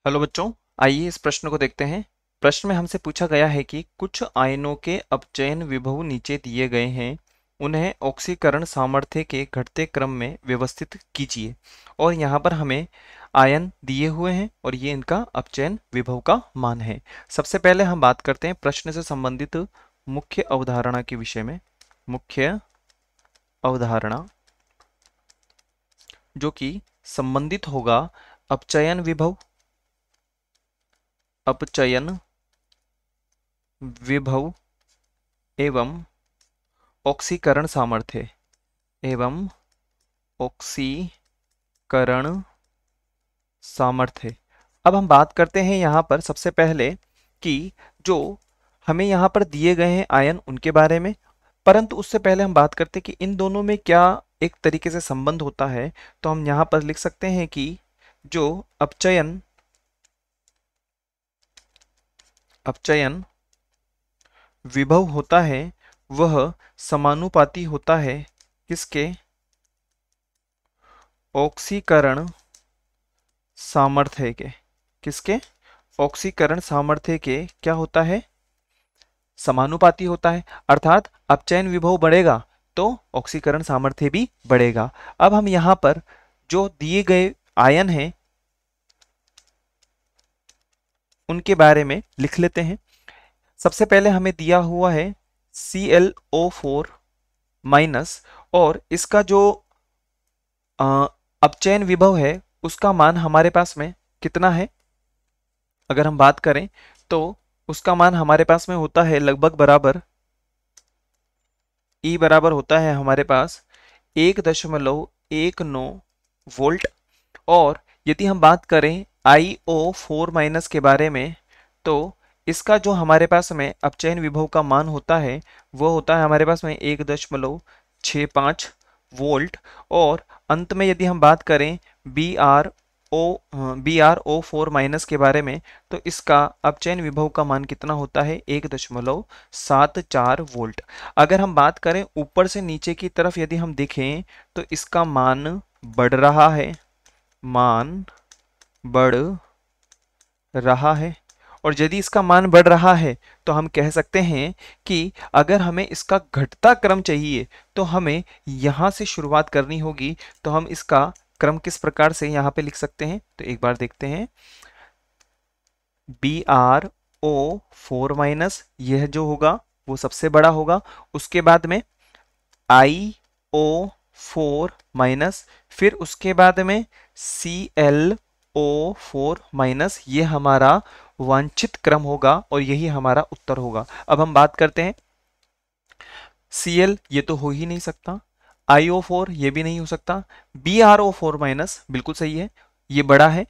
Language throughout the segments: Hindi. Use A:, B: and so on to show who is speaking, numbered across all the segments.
A: हेलो बच्चों, आइए इस प्रश्न को देखते हैं। प्रश्न में हमसे पूछा गया है कि कुछ आयनों के अपचयन विभव नीचे दिए गए हैं, उन्हें ऑक्सीकरण सामर्थ्य के घटते क्रम में व्यवस्थित कीजिए। और यहाँ पर हमें आयन दिए हुए हैं और ये इनका अपचयन विभव का मान है। सबसे पहले हम बात करते हैं प्रश्न से संबंधित मुख्य अवधारणा के विषय में। मुख्य अवधारणा जो कि संबंधित होगा अपचयन विभव, अपचयन विभव एवं ऑक्सीकरण सामर्थ्य एवं ऑक्सीकरण सामर्थ्य। अब हम बात करते हैं यहाँ पर सबसे पहले कि जो हमें यहाँ पर दिए गए हैं आयन उनके बारे में, परंतु उससे पहले हम बात करते हैं कि इन दोनों में क्या एक तरीके से संबंध होता है। तो हम यहाँ पर लिख सकते हैं कि जो अपचयन विभव होता है वह समानुपाती होता है किसके? ऑक्सीकरण सामर्थ्य के। किसके? ऑक्सीकरण सामर्थ्य के क्या होता है? समानुपाती होता है। अर्थात अपचयन विभव बढ़ेगा तो ऑक्सीकरण सामर्थ्य भी बढ़ेगा। अब हम यहां पर जो दिए गए आयन हैं उनके बारे में लिख लेते हैं। सबसे पहले हमें दिया हुआ है ClO4 माइनस, और इसका जो अपचयन विभव है उसका मान हमारे पास में कितना है? अगर हम बात करें तो उसका मान हमारे पास में होता है लगभग बराबर, E बराबर होता है हमारे पास 1.19 वोल्ट। और यदि हम बात करें IO4 माइनस के बारे में तो इसका जो हमारे पास में अपचयन विभव का मान होता है वो होता है हमारे पास में 1.65 वोल्ट। और अंत में यदि हम बात करें BrO4 माइनस के बारे में तो इसका अपचयन विभव का मान कितना होता है? 1.74 वोल्ट। अगर हम बात करें ऊपर से नीचे की तरफ यदि हम देखें तो इसका मान बढ़ रहा है, मान बढ़ रहा है। और यदि इसका मान बढ़ रहा है तो हम कह सकते हैं कि अगर हमें इसका घटता क्रम चाहिए तो हमें यहां से शुरुआत करनी होगी। तो हम इसका क्रम किस प्रकार से यहां पे लिख सकते हैं तो एक बार देखते हैं। BrO4 माइनस यह जो होगा वो सबसे बड़ा होगा, उसके बाद में IO4 माइनस, फिर उसके बाद में ClO4 माइनस। ये हमारा वांछित क्रम होगा और यही हमारा उत्तर होगा। अब हम बात करते हैं Cl, ये तो हो ही नहीं सकता, IO4 ये भी नहीं हो सकता, BrO4 माइनस बिल्कुल सही है, ये बड़ा है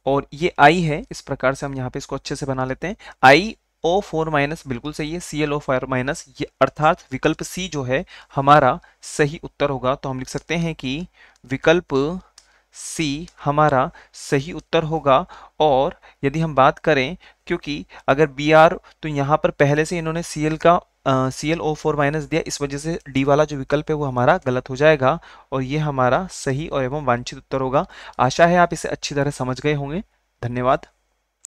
A: और ये I है। इस प्रकार से हम यहाँ पे इसको अच्छे से बना लेते हैं। IO4 माइनस बिल्कुल सही है, ClO4 माइनस, ये अर्थात विकल्प C जो है हमारा सही उत्तर होगा। तो हम लिख सकते हैं कि विकल्प C हमारा सही उत्तर होगा। और यदि हम बात करें, क्योंकि अगर Br तो यहाँ पर पहले से इन्होंने Cl का ClO4 माइनस दिया, इस वजह से डी वाला जो विकल्प है वो हमारा गलत हो जाएगा और ये हमारा सही और एवं वांछित उत्तर होगा। आशा है आप इसे अच्छी तरह समझ गए होंगे। धन्यवाद।